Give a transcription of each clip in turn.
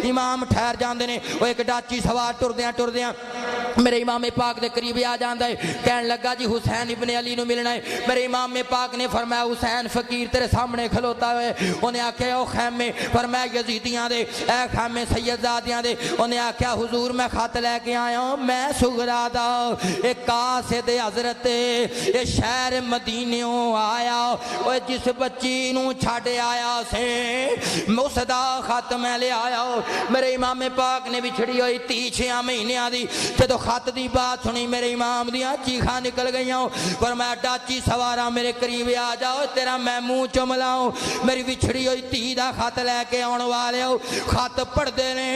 امام ٹھہر جاندے نے وہ ایک ڈاچی سوار ٹردیاں میرے امام پاک دے قریب آ جاندا ہے کہن لگا جی حسین ابن علی نو ملنا ہے میرے امام پاک نے فرمایا حسین فقیر تیرے سامنے کھلوتا ہے انہیں آکھیا او خیمے فرمایا یزیدیاں دے اے خیمے سید زادیاں دے انہیں آکھیا حضور میں خط لے کے آیا ہوں میں سغرا دا ایک قاصد حضرت اے شہر مدینیوں آیا او جس بچی نو چھاڑے آیا سے اس دا خط میں لے آیا میرے امام پاک نے بچھڑی ہوئی 6 مہینیاں دی جدو خط دی بات سنی میرے امام دیاں چیخاں نکل گئیاں فرمایا ڈاچی سوارا میرے قریب آ جاؤ تیرا میں منہ چملاؤں میری بچھڑی ہوئی تی دا خط لے کے آن والے ہو خط پڑھ دے نے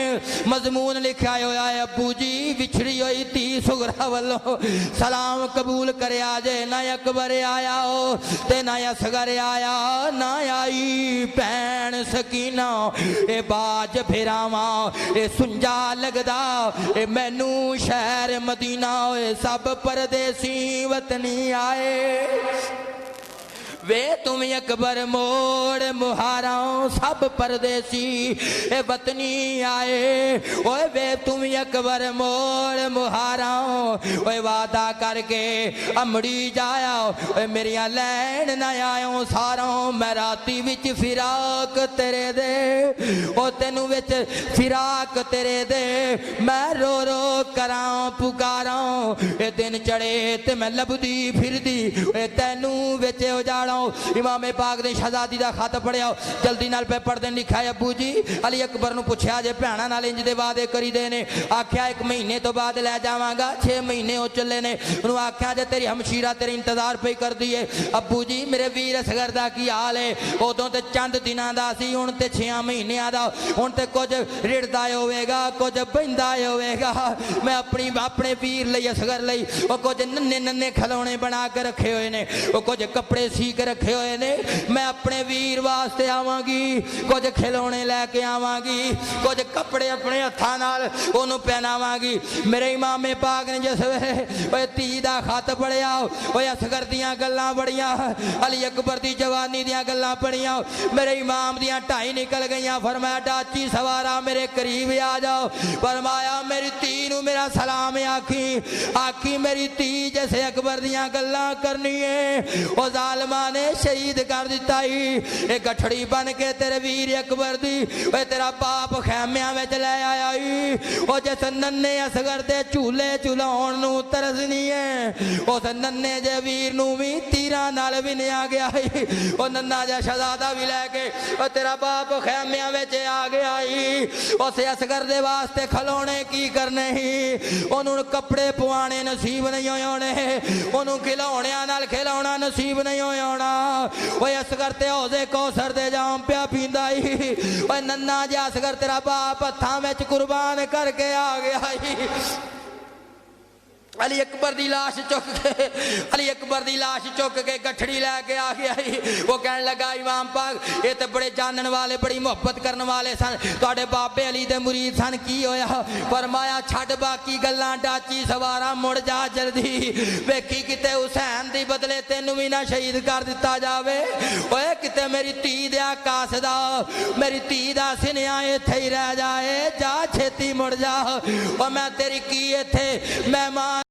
مضمون لکھا ہوا ہے ابو جی بچھڑی ہوئی تی سغرا والو سلام قبول کرے آجے نہ اکبر آیا ہو تے نہ اصغر آیا نہ آئی پین سکینہ اے باج پھراواں اے سنجا لگدا اے مینو شہر مدینہ اے سب پردیسی وطنی آئے وے تم اکبر موڑ مہاراں سب پردیسی اے وطنی آئے اوے وے تم اکبر موڑ مہاراں اوے وعدہ کر کے امڑی جایا اوے میریاں لین نہ آیوں ساراں میں راتی وچ فراق تیرے دے او تینوں وچ فراق تیرے دے میں رو رو کراں پکاراں اے دن چڑھے تے میں لبدی پھر دی اے تینوں وچ اجاڑا امام پاک دے شہزادی دا خط پڑھیا جلدی نال پہ پڑھ دین لکھا ہے ابو جی علی اکبر نو پوچھیا جے بھینا نال انج دے وعدے کری دے نے آکھیا 1 مہینے تو بعد لے جاواں گا 6 مہینے ہو چلے نے انہوں آکھیا جے تیری ہمشیرہ تیرے انتظار پہ کر دیے ابو جی میرے ویر اصغر دا کی حال ہے ادوں تے چند دناں دا سی ہن تے 6 مہینیاں دا ہن تے کچھ رڑدا ہوے گا کچھ بیندا ہوے گا میں اپنے ویر لئی اصغر لئی او کچھ ننے کھلونے بنا کے رکھے ہوئے نے او کچھ کپڑے سی کے رکھے ہوئے نے میں اپنے ویر واسطے آواں گی کچھ کھلونے لے کے آواں گی کچھ کپڑے اپنے ہتھاں نال اونوں پہناواں گی میرے امام پاک نے جس ویلے تی دا خط پڑھیا اوے اصغر دیاں گلاں بڑیاں علی اکبر دی جوانی دیاں گلاں پڑھیاں میرے امام دیاں 2.5 نکل گئیاں فرمایا ڈاچی سوارا میرے قریب آ جاؤ فرمایا میری تی نو میرا سلام آکھی میری تی جیسے اکبر دیاں گلاں کرنی ہے او ظالماں نے شہید کر دیتا ہی ایک گٹھڑی بن کے تیرے ویر اکبر دی اے تیرا باپ خیمیاں میں چلے آیا ہی او جیسے ننے اصغر دے چولے چلاؤن نو ترسنی ہے او سے ننے جے ویر نو بھی تیران نال بھی نہیں آگیا ہی او ننا جے شہزادہ بھی لے کے او تیرا باپ خیمیاں میں چے آگیا ہی او سے اصغر دے واسطے کھلونے کی کرنے ہی انہوں کپڑے پوانے نصیب نہیں ہونے انہوں کھلونیاں نال کھلونا نصیب نہیں ہونا اوے اصغر تے حوضے کوثر دے جام پیا پیندائی اوے ننا جے اصغر تیرا باپ ہتھاں وچ قربان کر کے آ گیا علی اکبر دی لاش چک کے گٹھڑی لے کے آ گیا وہ کہنے لگا امام پاک یہ تے بڑے جانن والے بڑی محبت کرنے والے سن تواڈے بابے علی دے مرید سن کی ہویا فرمایا چھڈ باقی گلاں ڈاچی سوارا مڑ جا جلدی ویکھی کتے حسین دی بدلے تینوں بھی نہ شہید کر دتا جاوے اوے کتے میری تی دیا قاصدا میری تی دا سنیا ایتھے ہی رہ جائے جا چھتی مڑ جا او میں تیری کی ایتھے مہمان